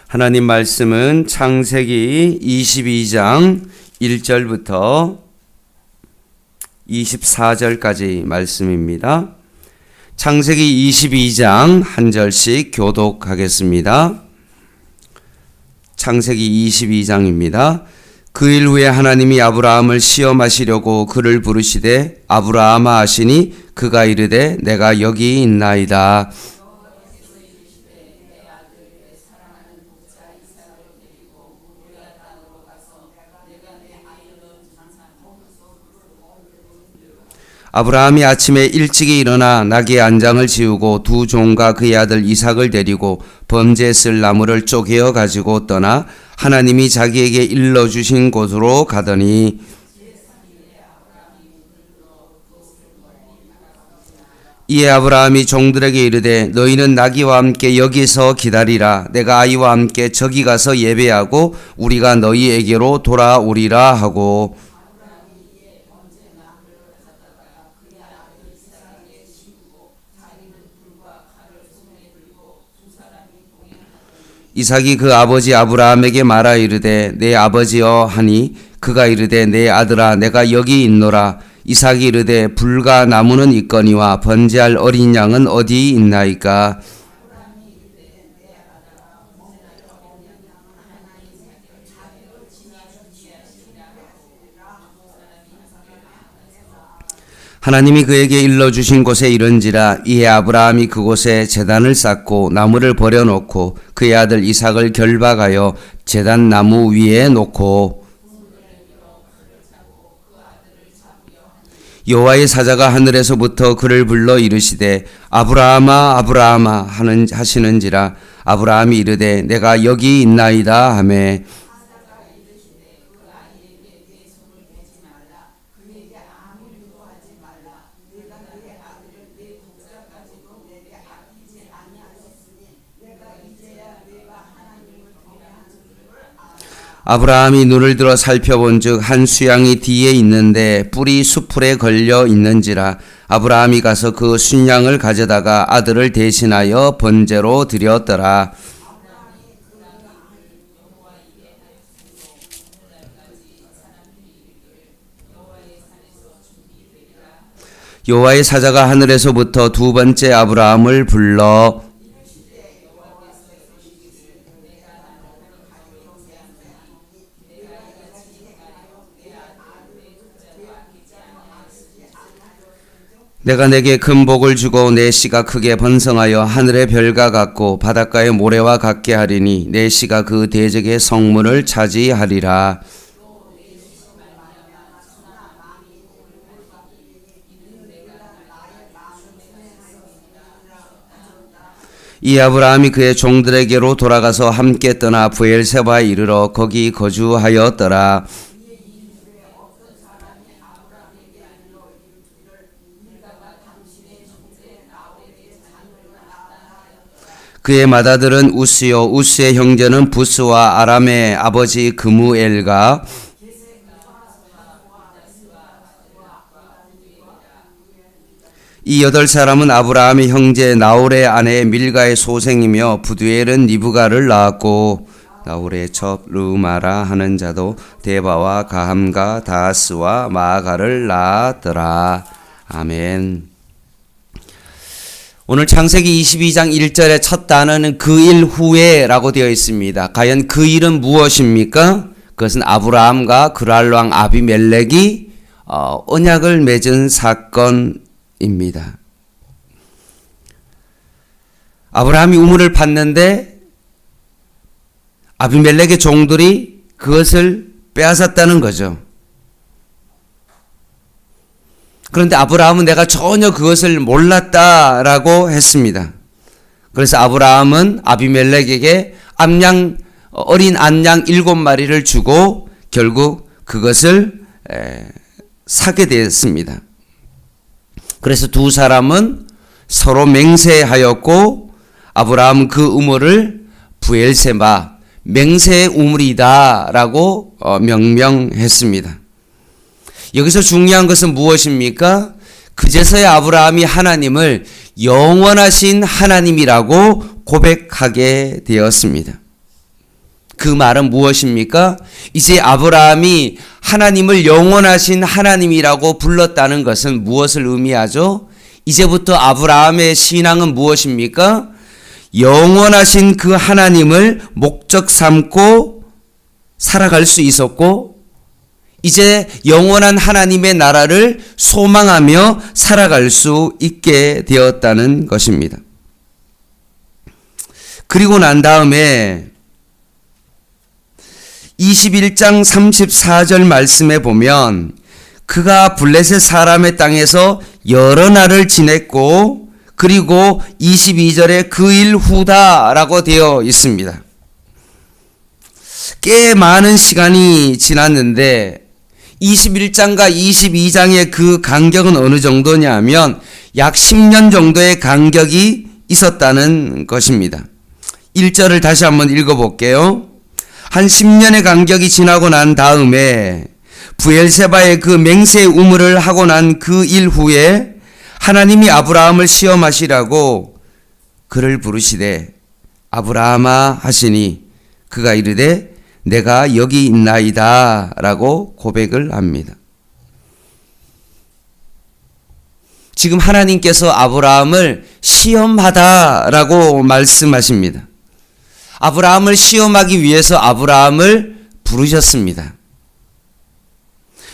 하나님 말씀은 창세기 22장 1절부터 24절까지 말씀입니다. 창세기 22장 한 절씩 교독하겠습니다. 창세기 22장입니다. 그 일 후에 하나님이 아브라함을 시험하시려고 그를 부르시되 아브라함아 하시니 그가 이르되 내가 여기 있나이다. 아브라함이 아침에 일찍이 일어나 나귀 안장을 지우고 두 종과 그의 아들 이삭을 데리고 범죄 쓸 나무를 쪼개어 가지고 떠나 하나님이 자기에게 일러주신 곳으로 가더니 이에 아브라함이 종들에게 이르되 너희는 나귀와 함께 여기서 기다리라. 내가 아이와 함께 저기 가서 예배하고 우리가 너희에게로 돌아오리라 하고 이삭이 그 아버지 아브라함에게 말하 이르되 내 아버지여 하니 그가 이르되 내 아들아 내가 여기 있노라. 이삭이 이르되 불과 나무는 있거니와 번제할 어린 양은 어디 있나이까. 하나님이 그에게 일러주신 곳에 이른지라. 이에 아브라함이 그곳에 제단을 쌓고 나무를 버려놓고 그의 아들 이삭을 결박하여 제단 나무 위에 놓고 여호와의 사자가 하늘에서부터 그를 불러 이르시되 아브라함아 아브라함아 하시는지라. 아브라함이 이르되 내가 여기 있나이다 하매 아브라함이 눈을 들어 살펴본즉 한 수양이 뒤에 있는데 뿔이 수풀에 걸려 있는지라. 아브라함이 가서 그 순양을 가져다가 아들을 대신하여 번제로 드렸더라. 여호와의 사자가 하늘에서부터 두 번째 아브라함을 불러 내가 내게 큰 복을 주고 내 씨가 크게 번성하여 하늘의 별과 같고 바닷가의 모래와 같게 하리니 내 씨가 그 대적의 성문을 차지하리라. 이 아브라함이 그의 종들에게로 돌아가서 함께 떠나 브엘세바에 이르러 거기 거주하였더라. 그의 맏아들은 우스요 우스의 형제는 부스와 아람의 아버지 그무엘과 이 8사람은 아브라함의 형제 나홀의 아내 밀가의 소생이며 부두엘은 리브가를 낳았고 나홀의 첩 르마라 하는 자도 데바와 가함과 다스와 마아가를 낳았더라. 아멘. 오늘 창세기 22장 1절의 첫 단어는 그 일 후에 라고 되어 있습니다. 과연 그 일은 무엇입니까? 그것은 아브라함과 그랄왕 아비멜렉이 언약을 맺은 사건입니다. 아브라함이 우물을 팠는데 아비멜렉의 종들이 그것을 빼앗았다는 거죠. 그런데 아브라함은 내가 전혀 그것을 몰랐다라고 했습니다. 그래서 아브라함은 아비멜렉에게 어린 암양 7마리를 주고 결국 그것을 사게 되었습니다. 그래서 두 사람은 서로 맹세하였고 아브라함은 그 우물을 브엘세바 맹세의 우물이다라고 명명했습니다. 여기서 중요한 것은 무엇입니까? 그제서야 아브라함이 하나님을 영원하신 하나님이라고 고백하게 되었습니다. 그 말은 무엇입니까? 이제 아브라함이 하나님을 영원하신 하나님이라고 불렀다는 것은 무엇을 의미하죠? 이제부터 아브라함의 신앙은 무엇입니까? 영원하신 그 하나님을 목적 삼고 살아갈 수 있었고, 이제 영원한 하나님의 나라를 소망하며 살아갈 수 있게 되었다는 것입니다. 그리고 난 다음에 21장 34절 말씀에 보면 그가 블레셋 사람의 땅에서 여러 날을 지냈고, 그리고 22절에 그 일 후다라고 되어 있습니다. 꽤 많은 시간이 지났는데 21장과 22장의 그 간격은 어느 정도냐면 약 10년 정도의 간격이 있었다는 것입니다. 1절을 다시 한번 읽어볼게요. 한 10년의 간격이 지나고 난 다음에 브엘세바의 그 맹세의 우물을 하고 난 그 일 후에 하나님이 아브라함을 시험하시라고 그를 부르시되 아브라함아 하시니 그가 이르되 내가 여기 있나이다 라고 고백을 합니다. 지금 하나님께서 아브라함을 시험하다라고 말씀하십니다. 아브라함을 시험하기 위해서 아브라함을 부르셨습니다.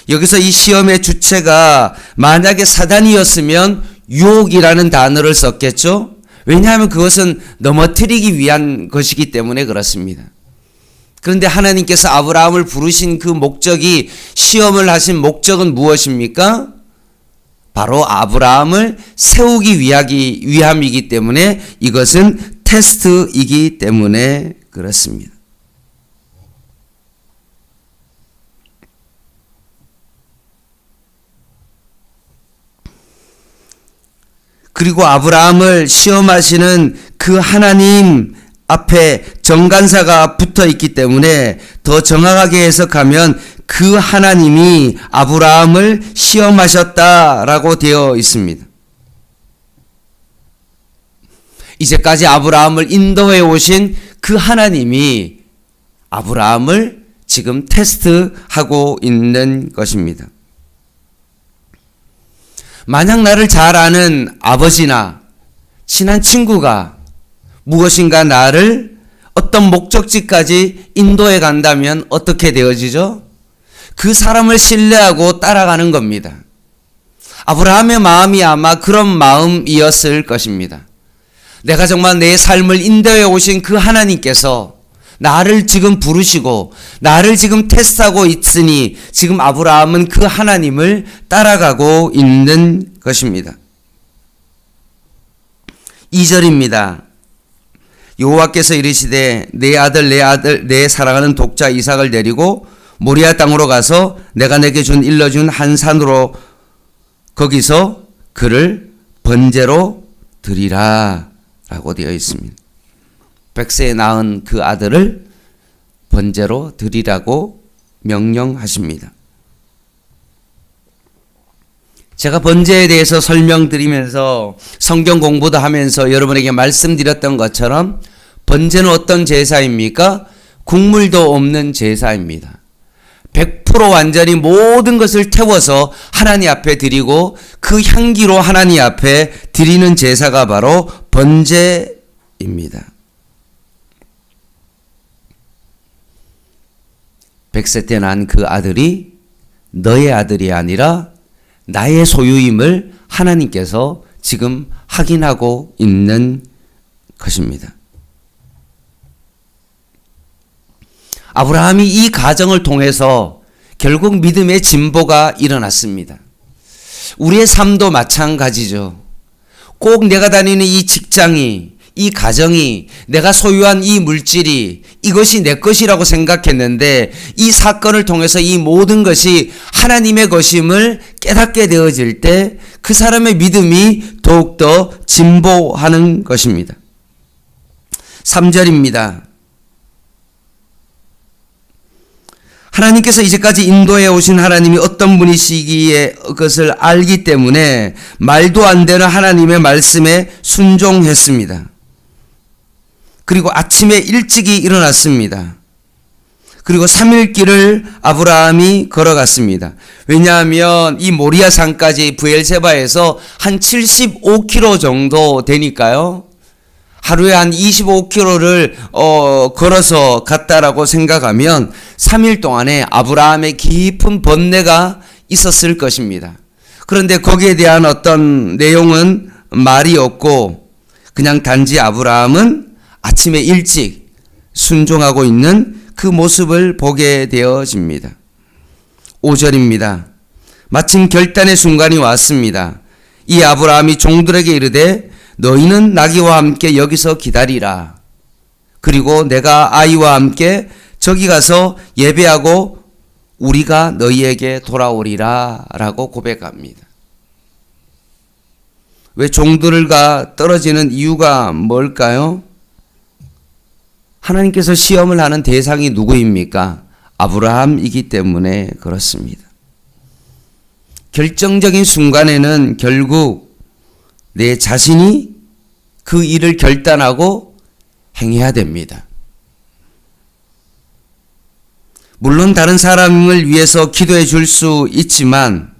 여기서 이 시험의 주체가 만약에 사단이었으면 유혹이라는 단어를 썼겠죠? 왜냐하면 그것은 넘어뜨리기 위한 것이기 때문에 그렇습니다. 그런데 하나님께서 아브라함을 부르신 그 목적이, 시험을 하신 목적은 무엇입니까? 바로 아브라함을 세우기 위함이기 때문에, 이것은 테스트이기 때문에 그렇습니다. 그리고 아브라함을 시험하시는 그 하나님 앞에 정간사가 붙어 있기 때문에 더 정확하게 해석하면 그 하나님이 아브라함을 시험하셨다라고 되어 있습니다. 이제까지 아브라함을 인도해 오신 그 하나님이 아브라함을 지금 테스트하고 있는 것입니다. 만약 나를 잘 아는 아버지나 친한 친구가 무엇인가 나를 어떤 목적지까지 인도해 간다면 어떻게 되어지죠? 그 사람을 신뢰하고 따라가는 겁니다. 아브라함의 마음이 아마 그런 마음이었을 것입니다. 내가 정말 내 삶을 인도해 오신 그 하나님께서 나를 지금 부르시고 나를 지금 테스트하고 있으니 지금 아브라함은 그 하나님을 따라가고 있는 것입니다. 2절입니다. 여호와께서 이르시되 내 아들 내 사랑하는 독자 이삭을 데리고 모리아 땅으로 가서 내가 내게 일러준 한 산으로 거기서 그를 번제로 드리라 라고 되어 있습니다. 백세에 낳은 그 아들을 번제로 드리라고 명령하십니다. 제가 번제에 대해서 설명드리면서 성경 공부도 하면서 여러분에게 말씀드렸던 것처럼 번제는 어떤 제사입니까? 국물도 없는 제사입니다. 100% 완전히 모든 것을 태워서 하나님 앞에 드리고 그 향기로 하나님 앞에 드리는 제사가 바로 번제입니다. 100세 때 난 그 아들이 너의 아들이 아니라 나의 소유임을 하나님께서 지금 확인하고 있는 것입니다. 아브라함이 이 과정을 통해서 결국 믿음의 진보가 일어났습니다. 우리의 삶도 마찬가지죠. 꼭 내가 다니는 이 직장이, 이 가정이, 내가 소유한 이 물질이 이것이 내 것이라고 생각했는데 이 사건을 통해서 이 모든 것이 하나님의 것임을 깨닫게 되어질 때 그 사람의 믿음이 더욱더 진보하는 것입니다. 3절입니다. 하나님께서 이제까지 인도해 오신 하나님이 어떤 분이시기에 그것을 알기 때문에 말도 안 되는 하나님의 말씀에 순종했습니다. 그리고 아침에 일찍이 일어났습니다. 그리고 3일 길을 아브라함이 걸어갔습니다. 왜냐하면 이 모리아 산까지 브엘세바에서 한 75km 정도 되니까요. 하루에 한 25km를 걸어서 갔다라고 생각하면 3일 동안에 아브라함의 깊은 번뇌가 있었을 것입니다. 그런데 거기에 대한 어떤 내용은 말이 없고 그냥 단지 아브라함은 아침에 일찍 순종하고 있는 그 모습을 보게 되어집니다. 5절입니다. 마침 결단의 순간이 왔습니다. 이 아브라함이 종들에게 이르되 너희는 나귀와 함께 여기서 기다리라. 그리고 내가 아이와 함께 저기 가서 예배하고 우리가 너희에게 돌아오리라 라고 고백합니다. 왜 종들과 떨어지는 이유가 뭘까요? 하나님께서 시험을 하는 대상이 누구입니까? 아브라함이기 때문에 그렇습니다. 결정적인 순간에는 결국 내 자신이 그 일을 결단하고 행해야 됩니다. 물론 다른 사람을 위해서 기도해 줄 수 있지만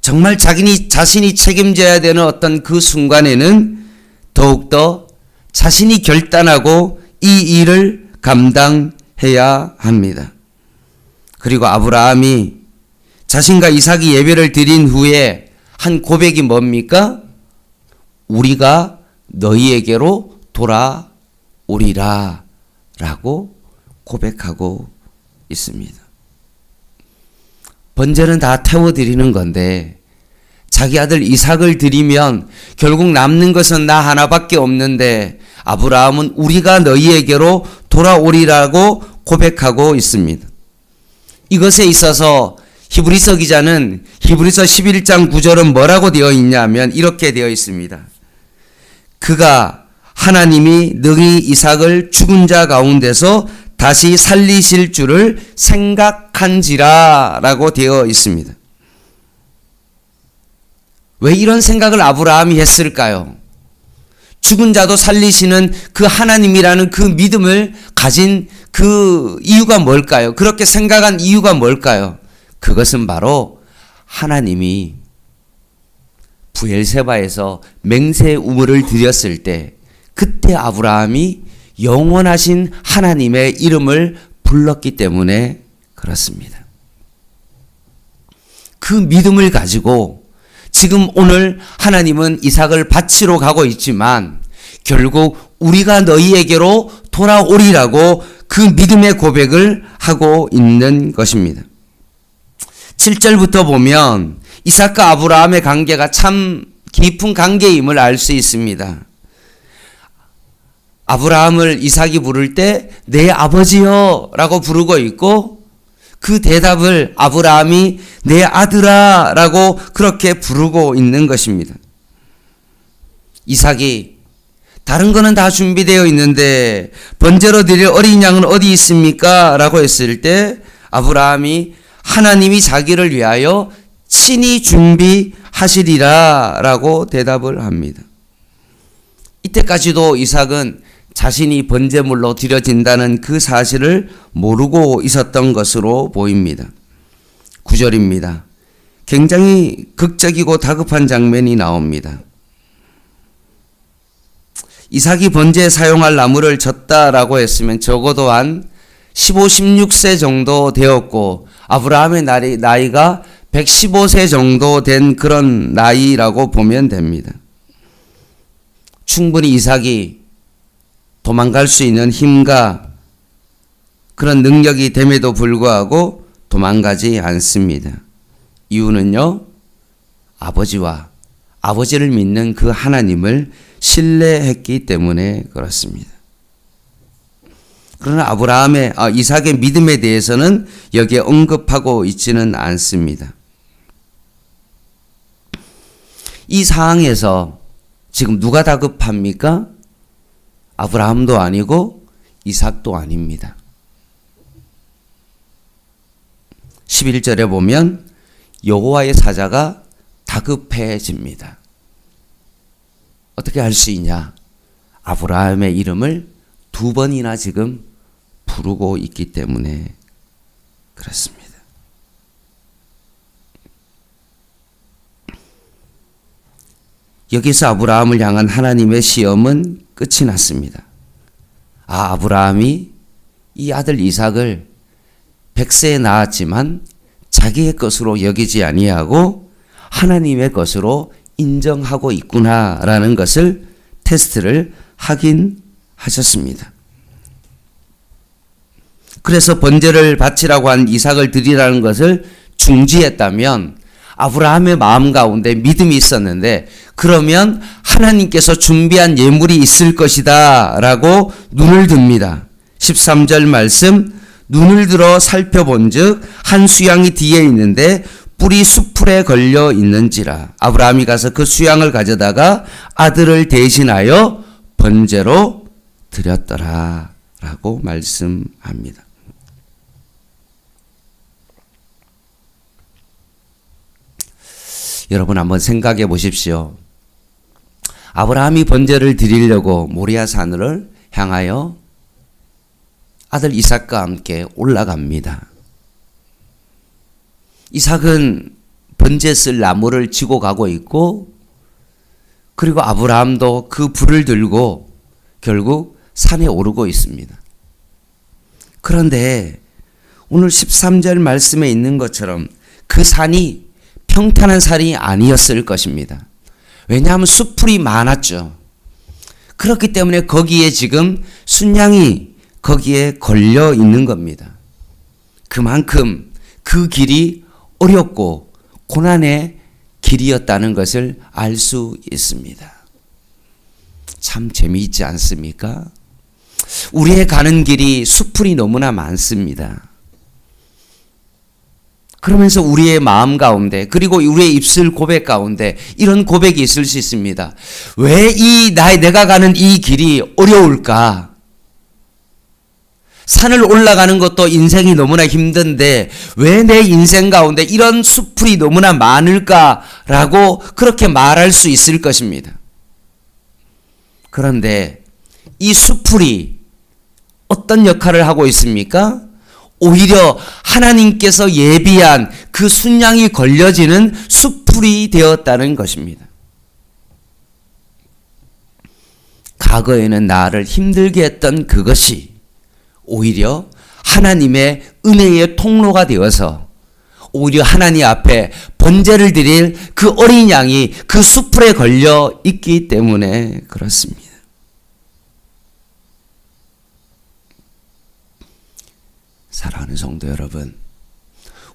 정말 자신이 책임져야 되는 어떤 그 순간에는 더욱더 자신이 결단하고 이 일을 감당해야 합니다. 그리고 아브라함이 자신과 이삭이 예배를 드린 후에 한 고백이 뭡니까? 우리가 너희에게로 돌아오리라 라고 고백하고 있습니다. 번제는 다 태워드리는 건데 자기 아들 이삭을 드리면 결국 남는 것은 나 하나밖에 없는데 아브라함은 우리가 너희에게로 돌아오리라고 고백하고 있습니다. 이것에 있어서 히브리서 기자는 히브리서 11장 9절은 뭐라고 되어 있냐면 이렇게 되어 있습니다. 그가 하나님이 능히 이삭을 죽은 자 가운데서 다시 살리실 줄을 생각한지라 라고 되어 있습니다. 왜 이런 생각을 아브라함이 했을까요? 죽은 자도 살리시는 그 하나님이라는 그 믿음을 가진 그 이유가 뭘까요? 그렇게 생각한 이유가 뭘까요? 그것은 바로 하나님이 브엘세바에서 맹세 우물을 드렸을 때 그때 아브라함이 영원하신 하나님의 이름을 불렀기 때문에 그렇습니다. 그 믿음을 가지고 지금 오늘 하나님은 이삭을 바치러 가고 있지만 결국 우리가 너희에게로 돌아오리라고 그 믿음의 고백을 하고 있는 것입니다. 7절부터 보면 이삭과 아브라함의 관계가 참 깊은 관계임을 알 수 있습니다. 아브라함을 이삭이 부를 때 내 아버지여 라고 부르고 있고 그 대답을 아브라함이 내 아들아 라고 그렇게 부르고 있는 것입니다. 이삭이 다른 거는 다 준비되어 있는데 번제로 드릴 어린 양은 어디 있습니까? 라고 했을 때 아브라함이 하나님이 자기를 위하여 친히 준비하시리라 라고 대답을 합니다. 이때까지도 이삭은 자신이 번제물로 드려진다는 그 사실을 모르고 있었던 것으로 보입니다. 9절입니다. 굉장히 극적이고 다급한 장면이 나옵니다. 이삭이 번제에 사용할 나무를 졌다라고 했으면 적어도 한 15, 16세 정도 되었고 아브라함의 나이가 115세 정도 된 그런 나이라고 보면 됩니다. 충분히 이삭이 도망갈 수 있는 힘과 그런 능력이 됨에도 불구하고 도망가지 않습니다. 이유는요, 아버지를 믿는 그 하나님을 신뢰했기 때문에 그렇습니다. 그러나 이삭의 믿음에 대해서는 여기에 언급하고 있지는 않습니다. 이 상황에서 지금 누가 다급합니까? 아브라함도 아니고 이삭도 아닙니다. 11절에 보면 여호와의 사자가 다급해집니다. 어떻게 할 수 있냐? 아브라함의 이름을 2번이나 지금 부르고 있기 때문에 그렇습니다. 여기서 아브라함을 향한 하나님의 시험은 끝이 났습니다. 아브라함이 이 아들 이삭을 100세에 낳았지만 자기의 것으로 여기지 아니하고 하나님의 것으로 인정하고 있구나라는 것을 테스트를 하긴 하셨습니다. 그래서 번제를 바치라고 한 이삭을 드리라는 것을 중지했다면 아브라함의 마음 가운데 믿음이 있었는데, 그러면 하나님께서 준비한 예물이 있을 것이다 라고 눈을 듭니다. 13절 말씀, 눈을 들어 살펴본즉 한 수양이 뒤에 있는데 뿔이 수풀에 걸려 있는지라. 아브라함이 가서 그 수양을 가져다가 아들을 대신하여 번제로 드렸더라 라고 말씀합니다. 여러분 한번 생각해 보십시오. 아브라함이 번제를 드리려고 모리아 산을 향하여 아들 이삭과 함께 올라갑니다. 이삭은 번제 쓸 나무를 지고 가고 있고, 그리고 아브라함도 그 불을 들고 결국 산에 오르고 있습니다. 그런데 오늘 13절 말씀에 있는 것처럼 그 산이 평탄한 산이 아니었을 것입니다. 왜냐하면 수풀이 많았죠. 그렇기 때문에 거기에 지금 순양이 거기에 걸려 있는 겁니다. 그만큼 그 길이 어렵고 고난의 길이었다는 것을 알 수 있습니다. 참 재미있지 않습니까? 우리의 가는 길이 수풀이 너무나 많습니다. 그러면서 우리의 마음 가운데, 그리고 우리의 입술 고백 가운데 이런 고백이 있을 수 있습니다. 왜 내가 가는 이 길이 어려울까? 산을 올라가는 것도 인생이 너무나 힘든데 왜 내 인생 가운데 이런 수풀이 너무나 많을까라고 그렇게 말할 수 있을 것입니다. 그런데 이 수풀이 어떤 역할을 하고 있습니까? 오히려 하나님께서 예비한 그 순양이 걸려지는 수풀이 되었다는 것입니다. 과거에는 나를 힘들게 했던 그것이 오히려 하나님의 은혜의 통로가 되어서 오히려 하나님 앞에 번제를 드릴 그 어린 양이 그 수풀에 걸려 있기 때문에 그렇습니다. 사랑하는 성도 여러분,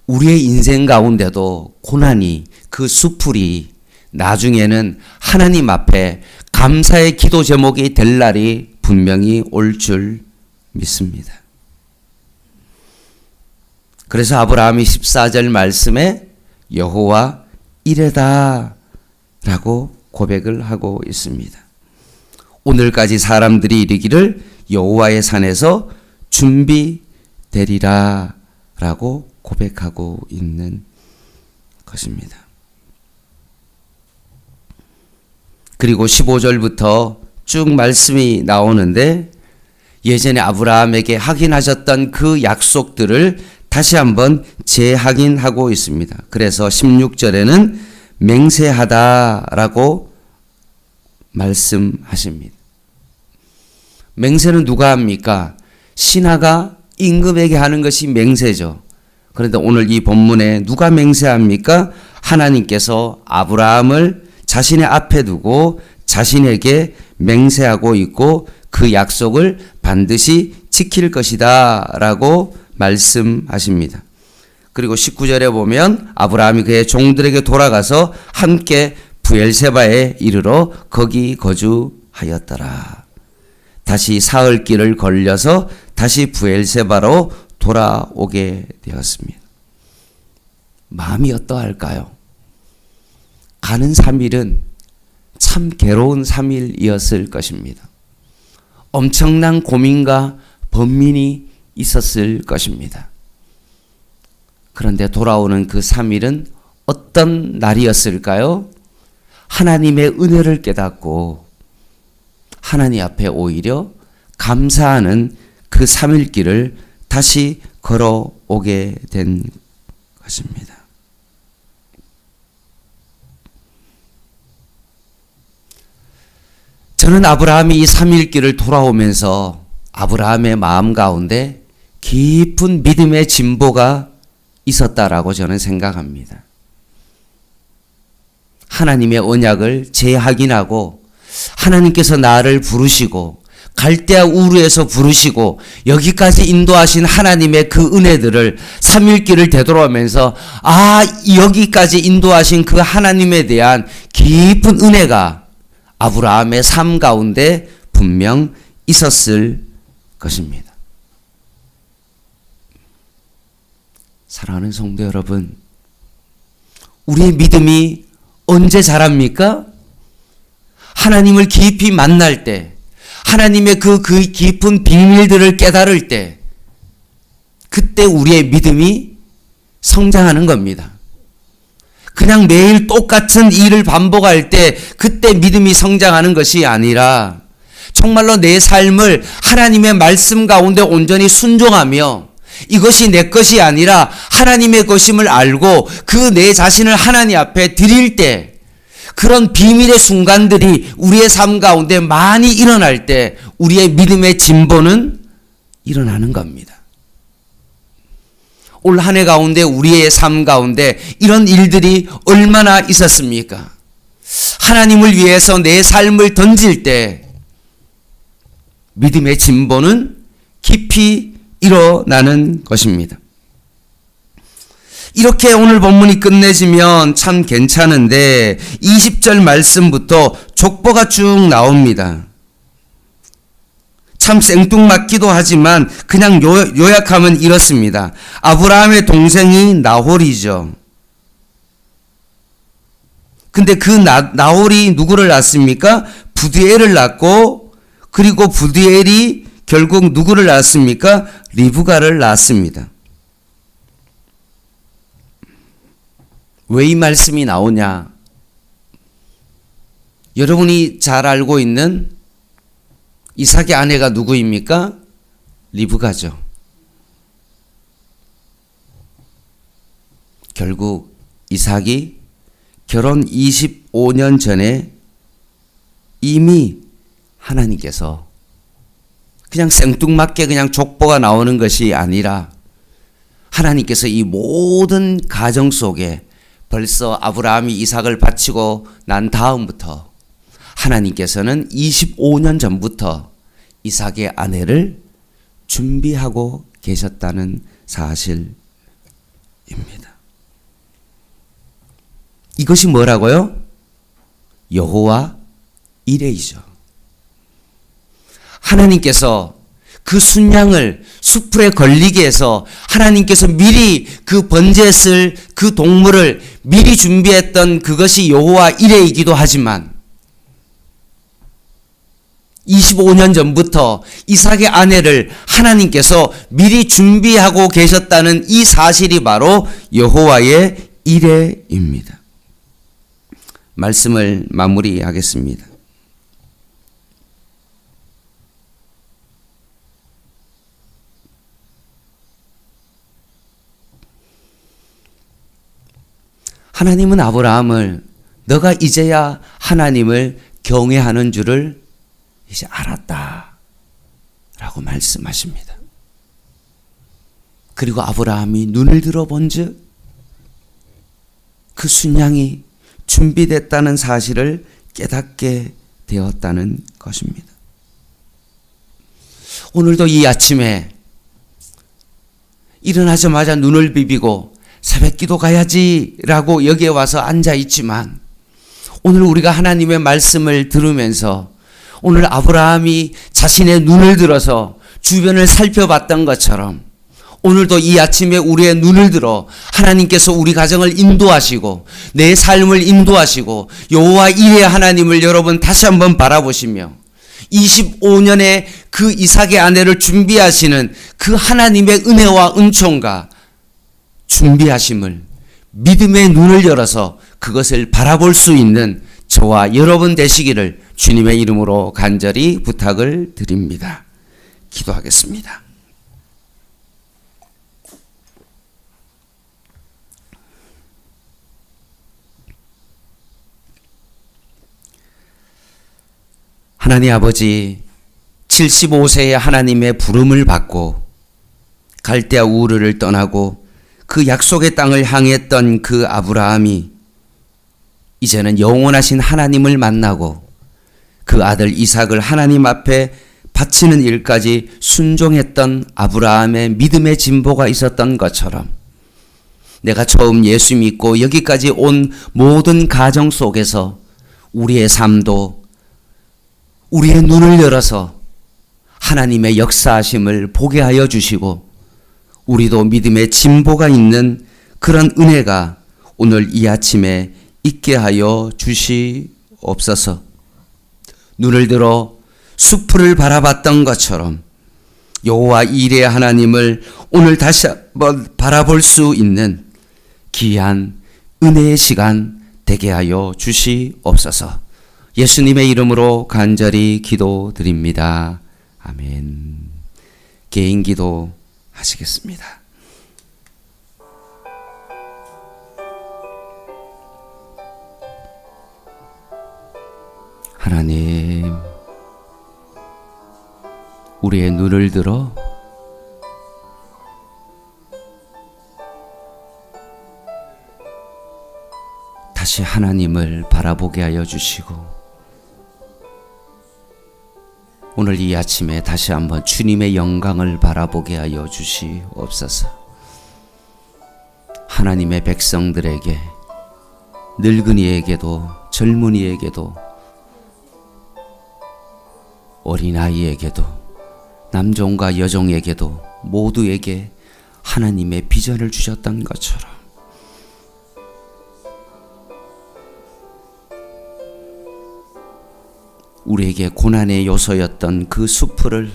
우리의 인생 가운데도 고난이, 그 수풀이 나중에는 하나님 앞에 감사의 기도 제목이 될 날이 분명히 올 줄 믿습니다. 그래서 아브라함이 14절 말씀에 여호와 이레다 라고 고백을 하고 있습니다. 오늘까지 사람들이 이르기를 여호와의 산에서 준비되리라 라고 고백하고 있는 것입니다. 그리고 15절부터 쭉 말씀이 나오는데, 예전에 아브라함에게 확인하셨던 그 약속들을 다시 한번 재확인하고 있습니다. 그래서 16절에는 맹세하다라고 말씀하십니다. 맹세는 누가 합니까? 신하가 임금에게 하는 것이 맹세죠. 그런데 오늘 이 본문에 누가 맹세합니까? 하나님께서 아브라함을 자신의 앞에 두고 자신에게 맹세하고 있고 그 약속을 반드시 지킬 것이다 라고 말씀하십니다. 그리고 19절에 보면 아브라함이 그의 종들에게 돌아가서 함께 브엘세바에 이르러 거기 거주하였더라. 다시 사흘길을 걸려서 다시 브엘세바로 돌아오게 되었습니다. 마음이 어떠할까요? 가는 3일은 참 괴로운 3일이었을 것입니다. 엄청난 고민과 번민이 있었을 것입니다. 그런데 돌아오는 그 3일은 어떤 날이었을까요? 하나님의 은혜를 깨닫고 하나님 앞에 오히려 감사하는 그 3일 길을 다시 걸어오게 된 것입니다. 저는 아브라함이 이 3일 길을 돌아오면서 아브라함의 마음 가운데 깊은 믿음의 진보가 있었다라고 저는 생각합니다. 하나님의 언약을 재확인하고 하나님께서 나를 부르시고 갈대아 우르에서 부르시고 여기까지 인도하신 하나님의 그 은혜들을 3일 길을 되돌아오면서 여기까지 인도하신 그 하나님에 대한 깊은 은혜가 아브라함의 삶 가운데 분명 있었을 것입니다. 사랑하는 성도 여러분, 우리의 믿음이 언제 자랍니까? 하나님을 깊이 만날 때, 하나님의 그 깊은 비밀들을 깨달을 때, 그때 우리의 믿음이 성장하는 겁니다. 그냥 매일 똑같은 일을 반복할 때 그때 믿음이 성장하는 것이 아니라 정말로 내 삶을 하나님의 말씀 가운데 온전히 순종하며 이것이 내 것이 아니라 하나님의 것임을 알고 그 내 자신을 하나님 앞에 드릴 때 그런 비밀의 순간들이 우리의 삶 가운데 많이 일어날 때 우리의 믿음의 진보는 일어나는 겁니다. 올 한 해 가운데 우리의 삶 가운데 이런 일들이 얼마나 있었습니까? 하나님을 위해서 내 삶을 던질 때 믿음의 진보는 깊이 일어나는 것입니다. 이렇게 오늘 본문이 끝내지면 참 괜찮은데 20절 말씀부터 족보가 쭉 나옵니다. 참 생뚱맞기도 하지만 그냥 요약하면 이렇습니다. 아브라함의 동생이 나홀이죠. 근데 그 나홀이 누구를 낳습니까? 부드엘을 낳고 그리고 부드엘이 결국 누구를 낳습니까? 리브가를 낳습니다. 왜 이 말씀이 나오냐? 여러분이 잘 알고 있는 이삭의 아내가 누구입니까? 리브가죠. 결국 이삭이 결혼 25년 전에 이미 하나님께서 그냥 생뚱맞게 그냥 족보가 나오는 것이 아니라 하나님께서 이 모든 가정 속에 벌써 아브라함이 이삭을 바치고 난 다음부터 하나님께서는 25년 전부터 이삭의 아내를 준비하고 계셨다는 사실입니다. 이것이 뭐라고요? 여호와 이레이죠. 하나님께서 그 순양을 숲풀에 걸리게 해서 하나님께서 미리 그 번제했을 그 동물을 미리 준비했던 그것이 여호와 이레이기도 하지만 25년 전부터 이삭의 아내를 하나님께서 미리 준비하고 계셨다는 이 사실이 바로 여호와의 이레입니다. 말씀을 마무리하겠습니다. 하나님은 아브라함을 너가 이제야 하나님을 경외하는 줄을 이제 알았다 라고 말씀하십니다. 그리고 아브라함이 눈을 들어본 즉 그 순양이 준비됐다는 사실을 깨닫게 되었다는 것입니다. 오늘도 이 아침에 일어나자마자 눈을 비비고 새벽기도 가야지라고 여기에 와서 앉아 있지만 오늘 우리가 하나님의 말씀을 들으면서 오늘 아브라함이 자신의 눈을 들어서 주변을 살펴봤던 것처럼 오늘도 이 아침에 우리의 눈을 들어 하나님께서 우리 가정을 인도하시고 내 삶을 인도하시고 여호와 이레 하나님을 여러분 다시 한번 바라보시며 25년의 그 이삭의 아내를 준비하시는 그 하나님의 은혜와 은총과 준비하심을, 믿음의 눈을 열어서 그것을 바라볼 수 있는 저와 여러분 되시기를 주님의 이름으로 간절히 부탁을 드립니다. 기도하겠습니다. 하나님 아버지, 75세의 하나님의 부름을 받고 갈대아 우르를 떠나고 그 약속의 땅을 향했던 그 아브라함이 이제는 영원하신 하나님을 만나고 그 아들 이삭을 하나님 앞에 바치는 일까지 순종했던 아브라함의 믿음의 진보가 있었던 것처럼 내가 처음 예수 믿고 여기까지 온 모든 가정 속에서 우리의 삶도 우리의 눈을 열어서 하나님의 역사하심을 보게 하여 주시고 우리도 믿음의 진보가 있는 그런 은혜가 오늘 이 아침에 있게 하여 주시옵소서. 눈을 들어 숲을 바라봤던 것처럼 여호와 이레 하나님을 오늘 다시 한번 바라볼 수 있는 귀한 은혜의 시간 되게 하여 주시옵소서. 예수님의 이름으로 간절히 기도드립니다. 아멘. 개인 기도 하시겠습니다. 하나님, 우리의 눈을 들어 다시 하나님을 바라보게 하여 주시고 오늘 이 아침에 다시 한번 주님의 영광을 바라보게 하여 주시옵소서. 하나님의 백성들에게, 늙은이에게도 젊은이에게도 어린아이에게도 남종과 여종에게도 모두에게 하나님의 비전을 주셨던 것처럼 우리에게 고난의 요소였던 그 숲을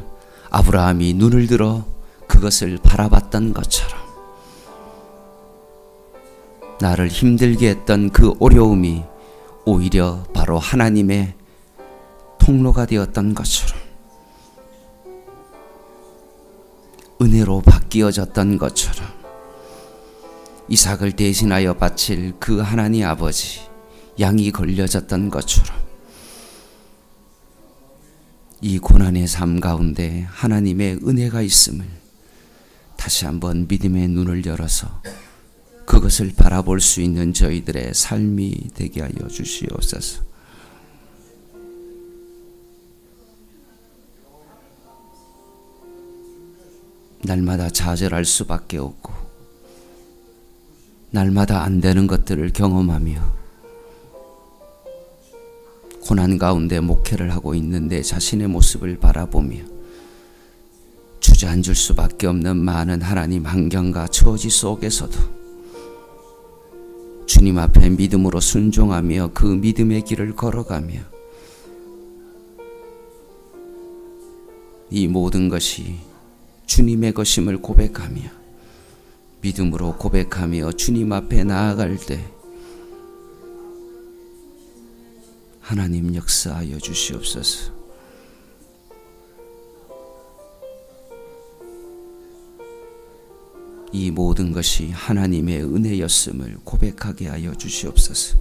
아브라함이 눈을 들어 그것을 바라봤던 것처럼 나를 힘들게 했던 그 어려움이 오히려 바로 하나님의 통로가 되었던 것처럼 은혜로 바뀌어졌던 것처럼 이삭을 대신하여 바칠 그 하나님 아버지 양이 걸려졌던 것처럼 이 고난의 삶 가운데 하나님의 은혜가 있음을 다시 한번 믿음의 눈을 열어서 그것을 바라볼 수 있는 저희들의 삶이 되게 하여 주시옵소서. 날마다 좌절할 수밖에 없고 날마다 안 되는 것들을 경험하며 고난 가운데 목회를 하고 있는 내 자신의 모습을 바라보며 주저앉을 수밖에 없는 많은 하나님 환경과 처지 속에서도 주님 앞에 믿음으로 순종하며 그 믿음의 길을 걸어가며 이 모든 것이 주님의 것임을 고백하며 믿음으로 고백하며 주님 앞에 나아갈 때 하나님 역사하여 주시옵소서. 이 모든 것이 하나님의 은혜였음을 고백하게 하여 주시옵소서.